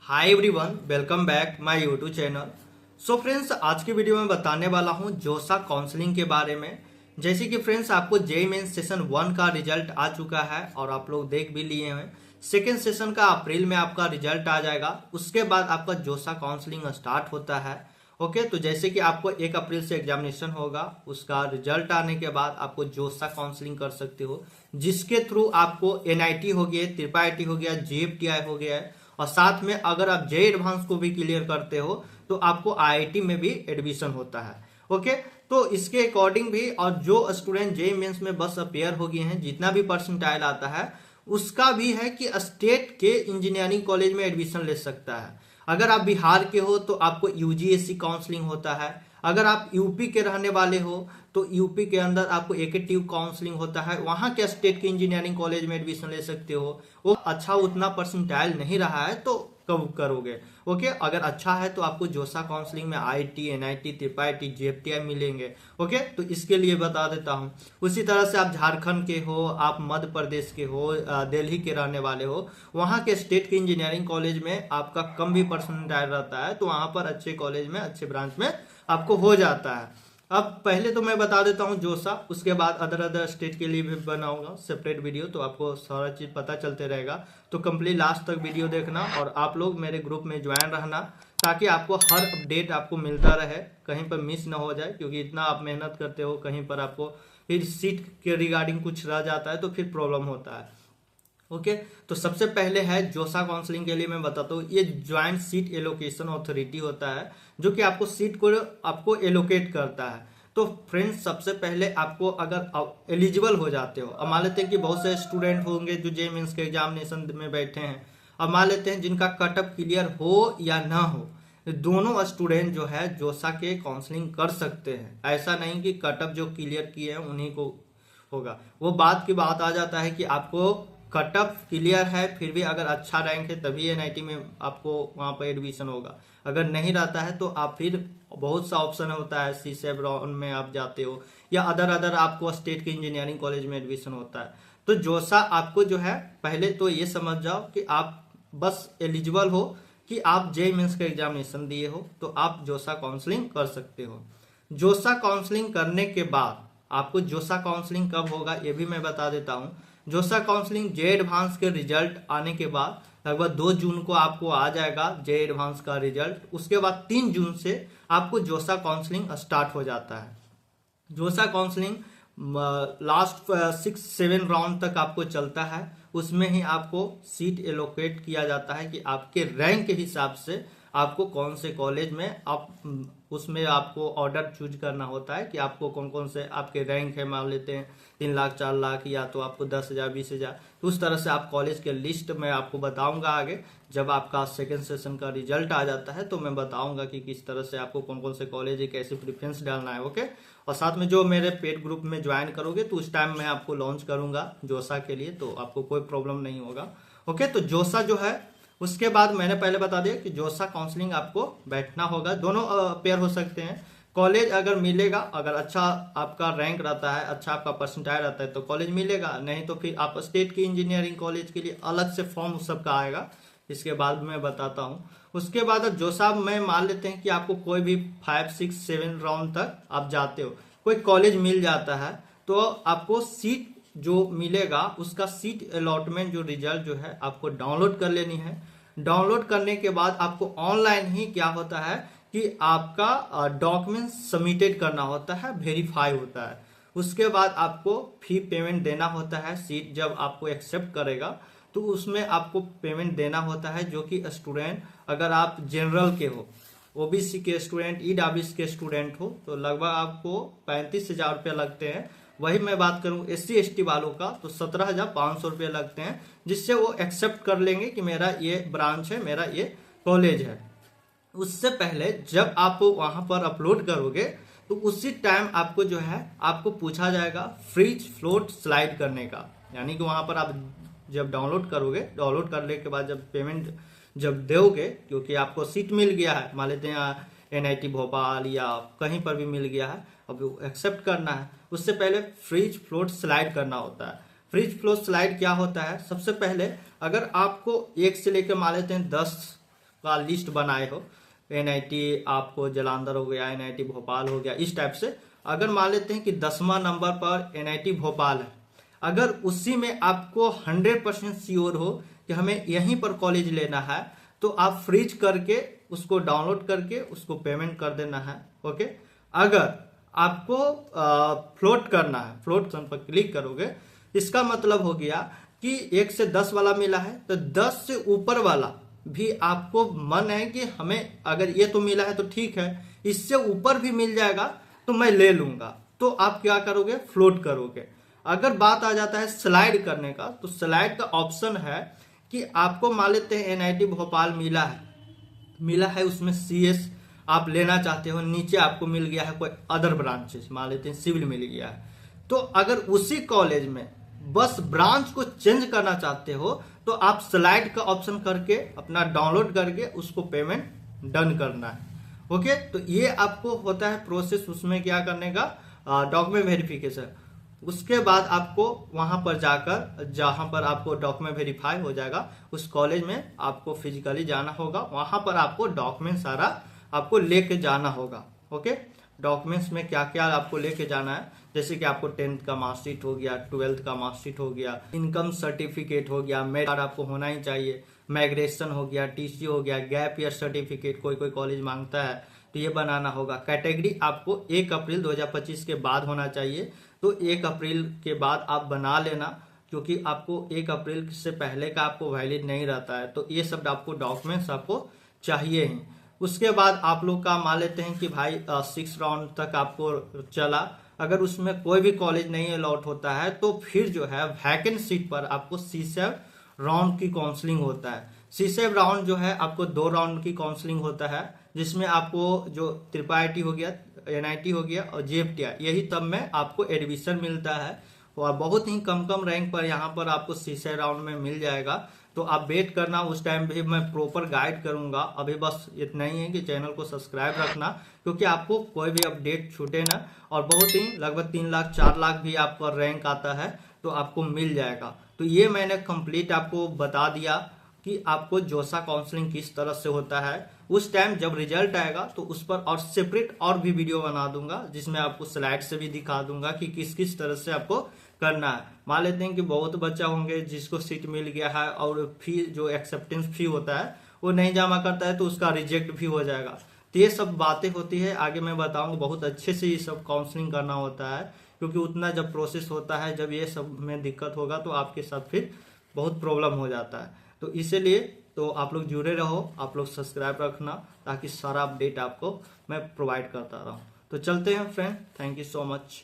Hi everyone, welcome back my YouTube channel. So friends, आज की video में बताने वाला हूं जोसा काउंसलिंग के बारे में। जैसे कि फ्रेंड्स, आपको जेईई मेंस सेशन 1 का रिजल्ट आ चुका है और आप लोग देख भी लिए हैं। सेकेंड सेशन का अप्रैल में आपका रिजल्ट आ जाएगा। उसके बाद आपका जोसा काउंसलिंग स्टार्ट होता है। ओके, तो जैसे कि आपको 1 अप्रैल से एग्जामिनेशन होगा, उसका रिजल्ट आने के बाद आपको जोसा काउंसलिंग कर सकते हो, जिसके थ्रू आपको एनआईटी हो गया, त्रिपा आईटी हो गया, जेएफटीआई हो गया है, और साथ में अगर आप जेईई एडवांस को भी क्लियर करते हो तो आपको आईआईटी में भी एडमिशन होता है। ओके, तो इसके अकॉर्डिंग भी, और जो स्टूडेंट जेईई मेंस में बस अपेयर हो गए हैं, जितना भी परसेंटाइल आता है उसका भी है कि स्टेट के इंजीनियरिंग कॉलेज में एडमिशन ले सकता है। अगर आप बिहार के हो तो आपको यूजीएससी काउंसलिंग होता है। अगर आप यूपी के रहने वाले हो तो यूपी के अंदर आपको एकेटिव काउंसलिंग होता है, वहां के स्टेट के इंजीनियरिंग कॉलेज में एडमिशन ले सकते हो। वो अच्छा उतना परसेंटाइल नहीं रहा है तो कब करोगे। ओके, अगर अच्छा है तो आपको जोसा काउंसलिंग में आईआईटी, एनआईटी, त्रिपा आईटी, जेएफटीआई मिलेंगे। ओके, तो इसके लिए बता देता हूं। उसी तरह से आप झारखंड के हो, आप मध्य प्रदेश के हो, दिल्ली के रहने वाले हो, वहां के स्टेट के इंजीनियरिंग कॉलेज में आपका कम भी परसेंटाइल रहता है तो वहां पर अच्छे कॉलेज में, अच्छे ब्रांच में आपको हो जाता है। अब पहले तो मैं बता देता हूं जोसा, उसके बाद अदर स्टेट के लिए भी बनाऊंगा सेपरेट वीडियो, तो आपको सारा चीज पता चलते रहेगा। तो कंप्लीट लास्ट तक वीडियो देखना और आप लोग मेरे ग्रुप में ज्वाइन रहना, ताकि आपको हर अपडेट आपको मिलता रहे, कहीं पर मिस ना हो जाए। क्योंकि इतना आप मेहनत करते हो, कहीं पर आपको फिर सीट के रिगार्डिंग कुछ रह जाता है तो फिर प्रॉब्लम होता है। ओके, तो सबसे पहले है जोसा काउंसलिंग के लिए मैं बताता हूँ, ये ज्वाइंट सीट एलोकेशन अथॉरिटी होता है, जो कि आपको सीट को आपको एलोकेट करता है। तो फ्रेंड्स, सबसे पहले आपको अगर एलिजिबल हो जाते हो, अब मान लेते हैं कि बहुत से स्टूडेंट होंगे जो जेईई मेंस के एग्जामिनेशन में बैठे हैं। अब मान लेते हैं जिनका कटअप क्लियर हो या ना हो, दोनों स्टूडेंट जो है जोसा के काउंसलिंग कर सकते हैं। ऐसा नहीं कि कटअप जो क्लियर किए हैं उन्हीं को होगा। वो बात की बात आ जाता है कि आपको कट ऑफ क्लियर है, फिर भी अगर अच्छा रैंक है तभी एनआईटी में आपको वहां पर एडमिशन होगा। अगर नहीं रहता है तो आप फिर बहुत सा ऑप्शन होता है, सी सेवरॉन में आप जाते हो, या अदर आपको स्टेट के इंजीनियरिंग कॉलेज में एडमिशन होता है। तो जोसा आपको जो है, पहले तो ये समझ जाओ कि आप बस एलिजिबल हो, कि आप जेईई मेंस का एग्जामिनेशन दिए हो तो आप जोसा काउंसलिंग कर सकते हो। जोसा काउंसलिंग करने के बाद आपको जोसा काउंसलिंग कब होगा ये भी मैं बता देता हूं। जोसा काउंसलिंग जेईई एडवांस के रिजल्ट आने के बाद लगभग 2 जून को आपको आ जाएगा जेईई एडवांस का रिजल्ट। उसके बाद 3 जून से आपको जोसा काउंसलिंग स्टार्ट हो जाता है। जोसा काउंसलिंग लास्ट 6-7 राउंड तक आपको चलता है। उसमें ही आपको सीट एलोकेट किया जाता है कि आपके रैंक के हिसाब से आपको कौन से कॉलेज में आप, उसमें आपको ऑर्डर चूज करना होता है कि आपको कौन कौन से आपके रैंक है। मान लेते हैं 3 लाख 4 लाख, या तो आपको 10,000 20,000, तो उस तरह से आप कॉलेज के लिस्ट में आपको बताऊंगा आगे। जब आपका सेकेंड सेशन का रिजल्ट आ जाता है तो मैं बताऊंगा कि किस तरह से आपको कौन कौन से कॉलेज है, कैसे प्रेफरेंस डालना है। ओके, और साथ में जो मेरे पेड ग्रुप में ज्वाइन करोगे तो उस टाइम मैं आपको लॉन्च करूंगा जोसा के लिए, तो आपको कोई प्रॉब्लम नहीं होगा। ओके, तो जोसा जो है, उसके बाद मैंने पहले बता दिया कि जोसा काउंसलिंग आपको बैठना होगा। दोनों पेयर हो सकते हैं। कॉलेज अगर मिलेगा, अगर अच्छा आपका रैंक रहता है, अच्छा आपका परसेंटाइल रहता है तो कॉलेज मिलेगा, नहीं तो फिर आप स्टेट की इंजीनियरिंग कॉलेज के लिए अलग से फॉर्म सबका आएगा, इसके बाद मैं बताता हूँ। उसके बाद जोसा में मान लेते हैं कि आपको कोई भी 5-6-7 राउंड तक आप जाते हो, कोई कॉलेज मिल जाता है, तो आपको सीट जो मिलेगा उसका सीट अलॉटमेंट जो रिजल्ट जो है आपको डाउनलोड कर लेनी है। डाउनलोड करने के बाद आपको ऑनलाइन ही क्या होता है कि आपका डॉक्यूमेंट सबमिटेड करना होता है, वेरीफाई होता है। उसके बाद आपको फी पेमेंट देना होता है। सीट जब आपको एक्सेप्ट करेगा तो उसमें आपको पेमेंट देना होता है, जो कि स्टूडेंट, अगर आप जनरल के हो, ओबीसी के स्टूडेंट, ईडब्ल्यूएस के स्टूडेंट हो, तो लगभग आपको 35,000 रुपये लगते हैं। वही मैं बात करूं एससी एसटी वालों का तो 17,500 रुपये लगते हैं, जिससे वो एक्सेप्ट कर लेंगे कि मेरा ये ब्रांच है, मेरा ये कॉलेज है। उससे पहले जब आप वहां पर अपलोड करोगे तो उसी टाइम आपको जो है, आपको पूछा जाएगा फ्रीज फ्लोट स्लाइड करने का। यानी कि वहां पर आप जब डाउनलोड करोगे, डाउनलोड करने के बाद जब पेमेंट जब दोगे, क्योंकि आपको सीट मिल गया है, मान लेते हैं एनआईटी भोपाल या कहीं पर भी मिल गया है, अब एक्सेप्ट करना है, उससे पहले फ्रीज फ्लोट स्लाइड करना होता है। फ्रीज फ्लोट स्लाइड क्या होता है? सबसे पहले अगर आपको 1 से लेकर मान लेते हैं 10 का लिस्ट बनाए हो, एनआईटी आपको जालंधर हो गया, एनआईटी भोपाल हो गया, इस टाइप से अगर मान लेते हैं कि 10वां नंबर पर एनआईटी भोपाल है, अगर उसी में आपको 100% श्योर हो कि हमें यहीं पर कॉलेज लेना है, तो आप फ्रीज करके उसको डाउनलोड करके उसको पेमेंट कर देना है। ओके, अगर आपको फ्लोट करना है, फ्लोट पर क्लिक करोगे, इसका मतलब हो गया कि 1 से 10 वाला मिला है तो 10 से ऊपर वाला भी आपको मन है कि हमें अगर ये तो मिला है तो ठीक है, इससे ऊपर भी मिल जाएगा तो मैं ले लूंगा, तो आप क्या करोगे, फ्लोट करोगे। अगर बात आ जाता है स्लाइड करने का, तो स्लाइड का ऑप्शन है कि आपको मान लेते हैं एनआईटी भोपाल मिला है उसमें सीएस आप लेना चाहते हो, नीचे आपको मिल गया है कोई अदर ब्रांचेस, मान लेते हैं सिविल मिल गया है, तो अगर उसी कॉलेज में बस ब्रांच को चेंज करना चाहते हो तो आप स्लाइड का ऑप्शन करके अपना डाउनलोड करके उसको पेमेंट डन करना है। ओके, तो ये आपको होता है प्रोसेस उसमें क्या करने का, डॉक्यूमेंट वेरिफिकेशन। उसके बाद आपको वहां पर जाकर जहां पर आपको डॉक्यूमेंट वेरीफाई हो जाएगा उस कॉलेज में आपको फिजिकली जाना होगा, वहां पर आपको डॉक्यूमेंट सारा आपको लेके जाना होगा। ओके, डॉक्यूमेंट्स में क्या क्या आपको लेके जाना है, जैसे कि आपको 10th का मार्कशीट हो गया, 12th का मार्कशीट हो गया, इनकम सर्टिफिकेट हो गया, मेरिट कार्ड आपको होना ही चाहिए, माइग्रेशन हो गया, टीसी हो गया, गैप ईयर सर्टिफिकेट कोई कोई कॉलेज मांगता है तो ये बनाना होगा। कैटेगरी आपको 1 अप्रैल 2025 के बाद होना चाहिए, तो 1 अप्रैल के बाद आप बना लेना, क्योंकि आपको 1 अप्रैल से पहले का आपको वैलिड नहीं रहता है, तो ये सब आपको डॉक्यूमेंट्स आपको चाहिए ही। उसके बाद आप लोग का मान लेते हैं कि भाई 6 राउंड तक आपको चला, अगर उसमें कोई भी कॉलेज नहीं अलॉट होता है तो फिर जो है वैकेंट सीट पर आपको C7 राउंड की काउंसलिंग होता है। C7 राउंड जो है आपको 2 राउंड की काउंसलिंग होता है, जिसमें आपको जो ट्रिपल हो गया, एनआईटी हो गया और जेएफटीआई, यही तब में आपको एडमिशन मिलता है और बहुत ही कम रैंक पर यहाँ पर आपको C7 राउंड में मिल जाएगा। तो आप वेट करना, उस टाइम भी मैं प्रॉपर गाइड करूंगा। अभी बस इतना ही है कि चैनल को सब्सक्राइब रखना, क्योंकि आपको कोई भी अपडेट छूटे ना, और बहुत ही लगभग 3 लाख 4 लाख भी आपका रैंक आता है तो आपको मिल जाएगा। तो ये मैंने कंप्लीट आपको बता दिया कि आपको जोसा काउंसलिंग किस तरह से होता है। उस टाइम जब रिजल्ट आएगा तो उस पर और सेपरेट और भी वीडियो बना दूंगा, जिसमें आपको स्लाइड से भी दिखा दूंगा कि किस किस तरह से आपको करना है। मान लेते हैं कि बहुत बच्चा होंगे जिसको सीट मिल गया है और फी जो एक्सेप्टेंस फी होता है वो नहीं जमा करता है तो उसका रिजेक्ट भी हो जाएगा। तो ये सब बातें होती है, आगे मैं बताऊंगा। बहुत अच्छे से ये सब काउंसलिंग करना होता है, क्योंकि उतना जब प्रोसेस होता है, जब ये सब में दिक्कत होगा तो आपके साथ फिर बहुत प्रॉब्लम हो जाता है। तो इसीलिए तो आप लोग जुड़े रहो, आप लोग सब्सक्राइब रखना, ताकि सारा अपडेट आपको मैं प्रोवाइड करता रहूँ। तो चलते हैं friend, thank you so much.